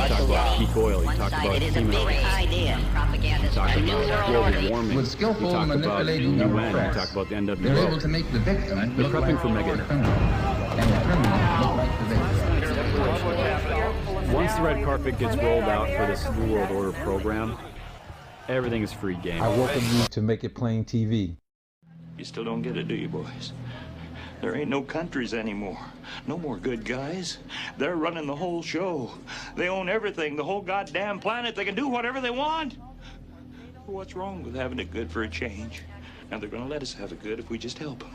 talked about peak oil, he talked about FEMA, he talked about global warming, With skillful he talked about manipulating UN, of he press, talked about the they're able to NWO. make the victim They're look prepping like for mega. the criminal, and the criminal look like the victim. Once the red carpet gets rolled out for this New World Order program, everything is free game. I welcome you to Make It Plain TV. You still don't get it, do you, boys? There ain't no countries anymore. No more good guys. They're running the whole show. They own everything, the whole goddamn planet. They can do whatever they want. What's wrong with having it good for a change? Now, they're gonna let us have it good if we just help them.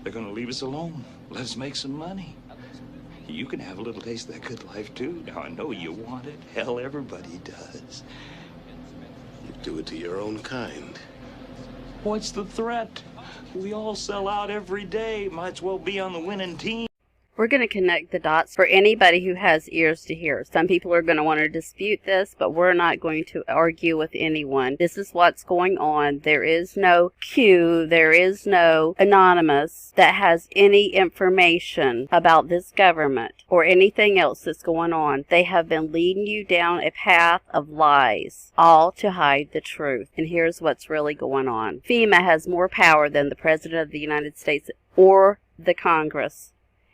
They're gonna leave us alone. Let us make some money. You can have a little taste of that good life, too. Now, I know you want it. Hell, everybody does. You do it to your own kind. What's the threat? We all sell out every day. Might as well be on the winning team. We're going to connect the dots for anybody who has ears to hear. Some people are going to want to dispute this, but we're not going to argue with anyone. This is what's going on. There is no Q, there is no anonymous that has any information about this government or anything else that's going on. They have been leading you down a path of lies, all to hide the truth. And here's what's really going on. FEMA has more power than the President of the United States or the Congress.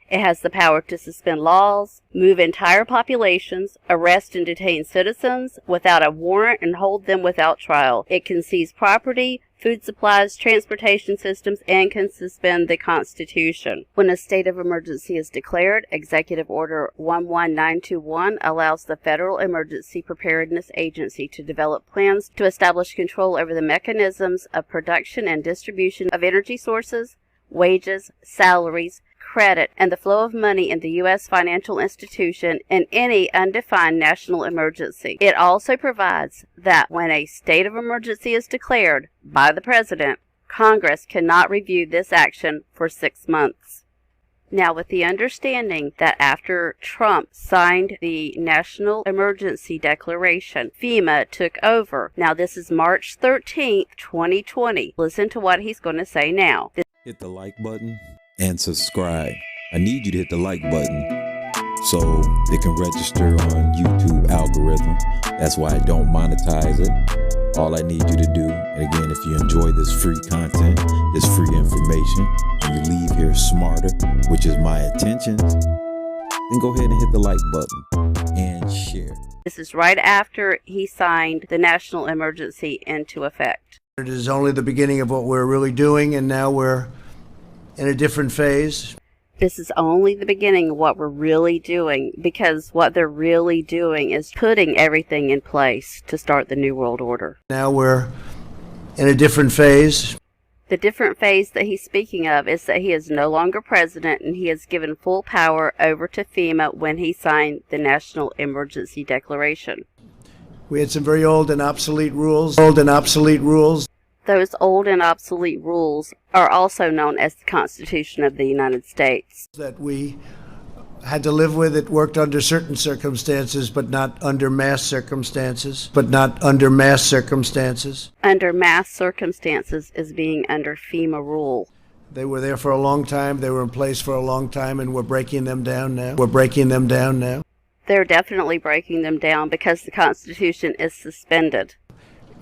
It has the power to suspend laws, move entire populations, arrest and detain citizens without a warrant, and hold them without trial. It can seize property, food supplies, transportation systems, and can suspend the Constitution. When a state of emergency is declared, Executive Order 11921 allows the Federal Emergency Preparedness Agency to develop plans to establish control over the mechanisms of production and distribution of energy sources, wages, salaries, credit, and the flow of money in the U.S. financial institution in any undefined national emergency. It also provides that when a state of emergency is declared by the President, Congress cannot review this action for 6 months. Now, with the understanding that after Trump signed the National Emergency Declaration, FEMA took over. Now, this is March 13th, 2020. Listen to what he's going to say now. Hit the like button and subscribe. I need you to hit the like button so it can register on YouTube algorithm. That's why I don't monetize it. All I need you to do, and again, if you enjoy this free content, this free information, and you leave here smarter, which is my intentions, then go ahead and hit the like button and share. This is right after he signed the national emergency into effect. It is only the beginning of what we're really doing, and now we're in a different phase. This is only the beginning of what we're really doing, because what they're really doing is putting everything in place to start the New World Order. Now we're in a different phase. The different phase that he's speaking of is that he is no longer president, and he has given full power over to FEMA when he signed the National Emergency Declaration. We had some very old and obsolete rules. Those old and obsolete rules are also known as the Constitution of the United States. That we had to live with. It worked under certain circumstances, but not under mass circumstances. Under mass circumstances is being under FEMA rule. They were there for a long time. They were in place for a long time, and we're breaking them down now. They're definitely breaking them down because the Constitution is suspended.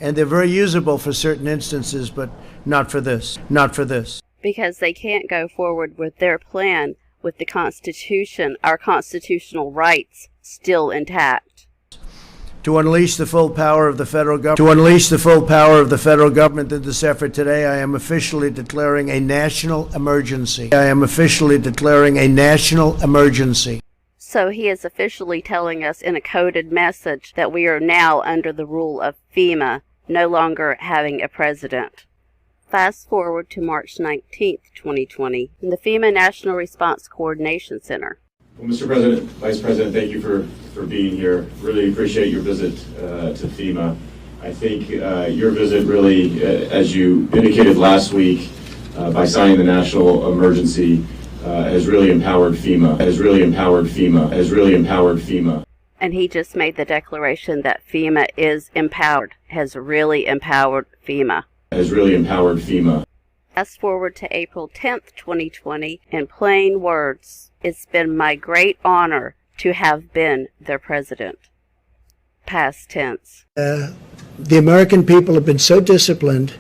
And they're very usable for certain instances, but not for this. Because they can't go forward with their plan with the Constitution, our constitutional rights, still intact. To unleash the full power of the federal government in this effort today, I am officially declaring a national emergency. So he is officially telling us in a coded message that we are now under the rule of FEMA, no longer having a president. Fast forward to March 19th, 2020, in the FEMA National Response Coordination Center. Well, Mr. President, Vice President, thank you for being here. Really appreciate your visit to FEMA. I think your visit really, as you indicated last week, by signing the national emergency, has really empowered FEMA. And he just made the declaration that FEMA is empowered, has really empowered FEMA. Fast forward to April 10th, 2020. In plain words, it's been my great honor to have been their president. Past tense. The American people have been so disciplined.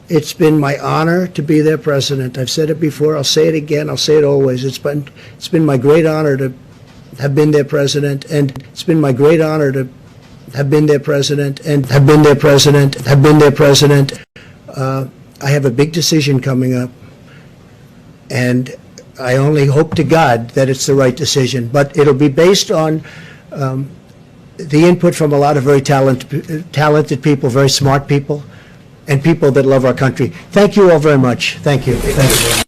It's been my honor to be their president. I've said it before. I'll say it again. I'll say it always. It's been my great honor to have been their president, and it's been my great honor to have been their president and have been their president. I have a big decision coming up, and I only hope to God that it's the right decision. But it'll be based on the input from a lot of very talented people, very smart people, and people that love our country. Thank you all very much. Thank you. Thank you.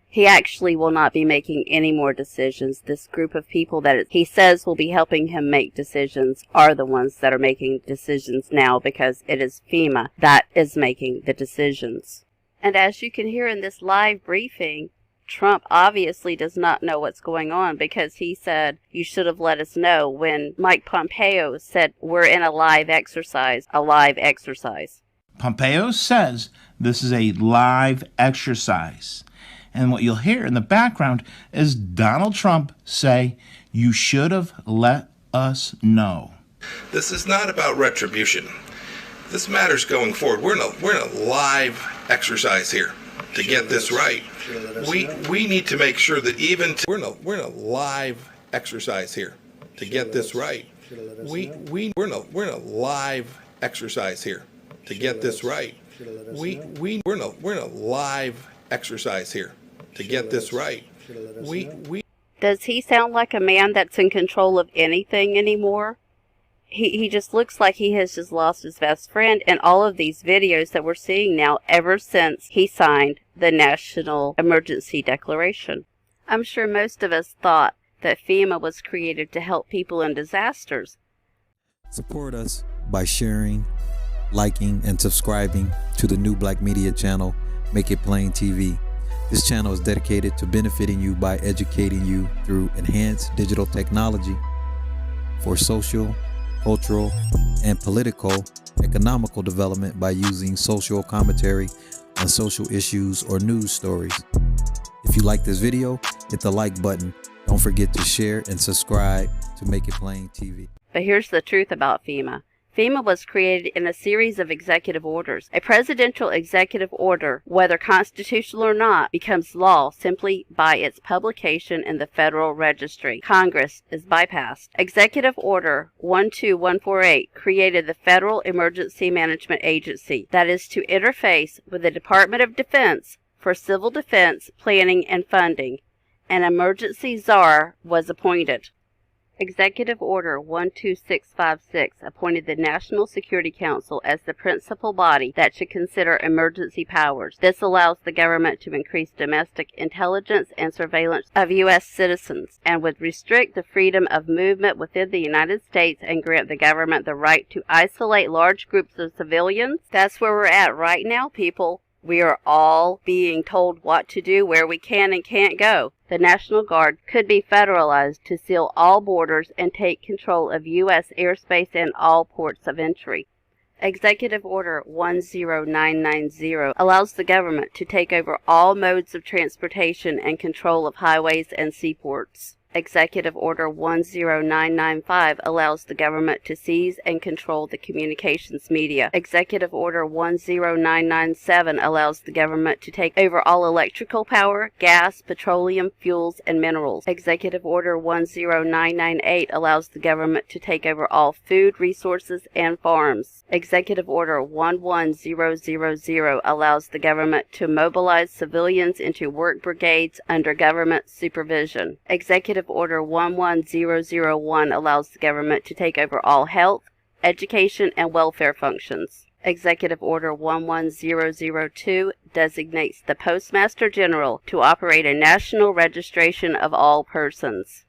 He actually will not be making any more decisions. This group of people that he says will be helping him make decisions are the ones that are making decisions now, because it is FEMA that is making the decisions. And as you can hear in this live briefing, Trump obviously does not know what's going on, because he said, you should have let us know, when Mike Pompeo said, we're in a live exercise. Pompeo says this is a live exercise. And what you'll hear in the background is Donald Trump say, you should have let us know. This is not about retribution. This matters going forward. We're in a live exercise here to get this right. We need to make sure that even we're in a live exercise here to get this right. We're in a live exercise here to get this right. We're in a live exercise here to get this right. Does he sound like a man that's in control of anything anymore? He just looks like he has just lost his best friend in all of these videos that we're seeing now ever since he signed the National Emergency Declaration. I'm sure most of us thought that FEMA was created to help people in disasters. Support us by sharing, liking, and subscribing to the new Black media channel, Make It Plain TV. This channel is dedicated to benefiting you by educating you through enhanced digital technology for social, cultural, and political, economical development by using social commentary on social issues or news stories. If you like this video, hit the like button. Don't forget to share and subscribe to Make It Plain TV. But here's the truth about FEMA. FEMA was created in a series of executive orders. A presidential executive order, whether constitutional or not, becomes law simply by its publication in the Federal Registry. Congress is bypassed. Executive Order 12148 created the Federal Emergency Management Agency, that is to interface with the Department of Defense for civil defense planning and funding. An emergency czar was appointed. Executive Order 12656 appointed the National Security Council as the principal body that should consider emergency powers. This allows the government to increase domestic intelligence and surveillance of U.S. citizens, and would restrict the freedom of movement within the United States and grant the government the right to isolate large groups of civilians. That's where we're at right now, people. We are all being told what to do, where we can and can't go. The National Guard could be federalized to seal all borders and take control of U.S. airspace and all ports of entry. Executive Order 10990 allows the government to take over all modes of transportation and control of highways and seaports. Executive Order 10995 allows the government to seize and control the communications media. Executive Order 10997 allows the government to take over all electrical power, gas, petroleum, fuels, and minerals. Executive Order 10998 allows the government to take over all food resources and farms. Executive Order 11000 allows the government to mobilize civilians into work brigades under government supervision. Executive Order 11001 allows the government to take over all health, education, and welfare functions. Executive Order 11002 designates the Postmaster General to operate a national registration of all persons.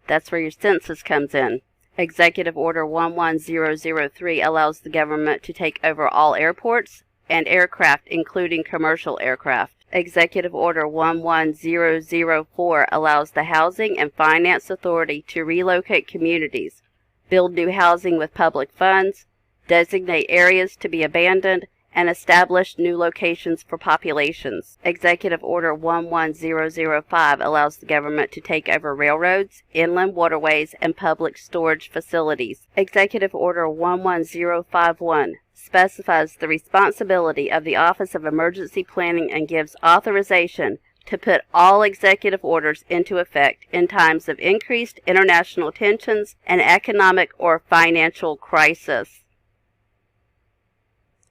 That's where your census comes in. Executive Order 11003 allows the government to take over all airports and aircraft, including commercial aircraft. Executive Order 11004 allows the Housing and Finance Authority to relocate communities, build new housing with public funds, designate areas to be abandoned, and established new locations for populations. Executive Order 11005 allows the government to take over railroads, inland waterways, and public storage facilities. Executive Order 11051 specifies the responsibility of the Office of Emergency Planning and gives authorization to put all executive orders into effect in times of increased international tensions and economic or financial crisis.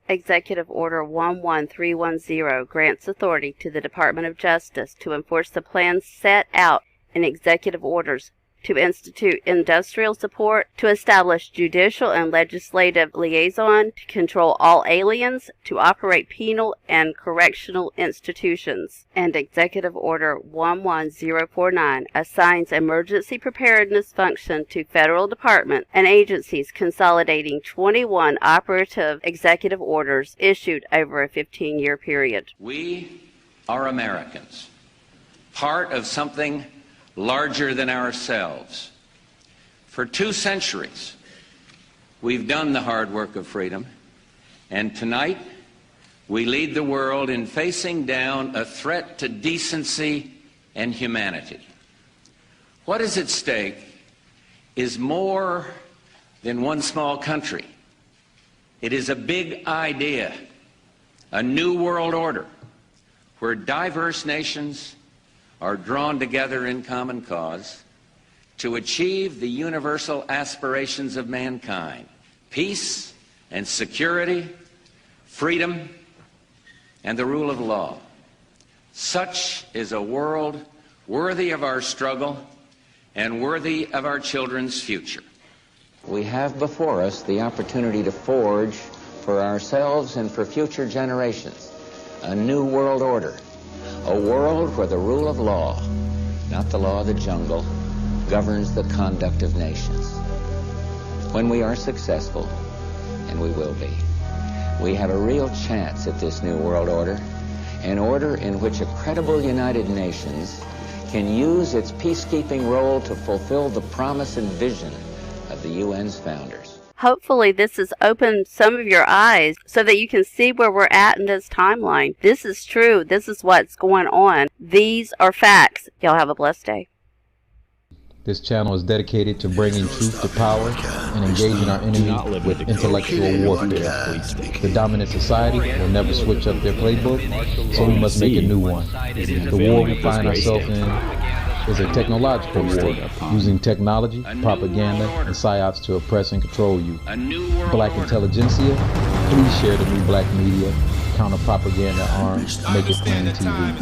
Executive Order 11310 grants authority to the Department of Justice to enforce the plans set out in executive orders, to institute industrial support, to establish judicial and legislative liaison, to control all aliens, to operate penal and correctional institutions. And Executive Order 11049 assigns emergency preparedness function to federal departments and agencies, consolidating 21 operative executive orders issued over a 15-year period. We are Americans, part of something larger than ourselves. For 2 centuries, we've done the hard work of freedom, and tonight we lead the world in facing down a threat to decency and humanity. What is at stake is more than one small country. It is a big idea, a new world order, where diverse nations are drawn together in common cause to achieve the universal aspirations of mankind: peace and security, freedom, and the rule of law. Such is a world worthy of our struggle and worthy of our children's future. We have before us the opportunity to forge for ourselves and for future generations a new world order. A world where the rule of law, not the law of the jungle, governs the conduct of nations. When we are successful, and we will be, we have a real chance at this new world order, an order in which a credible United Nations can use its peacekeeping role to fulfill the promise and vision of the UN's founders. Hopefully this has opened some of your eyes so that you can see where we're at in this timeline. This is true. This is what's going on. These are facts. Y'all have a blessed day. This channel is dedicated to bringing truth to power and engaging our enemy with intellectual warfare. The dominant society will never switch up their playbook, so we must make a new one. The war we find ourselves in is a technological war, using technology, propaganda, and psyops to oppress and control you. Black intelligentsia, please share the new black media, counter propaganda arm, Make It Plain TV.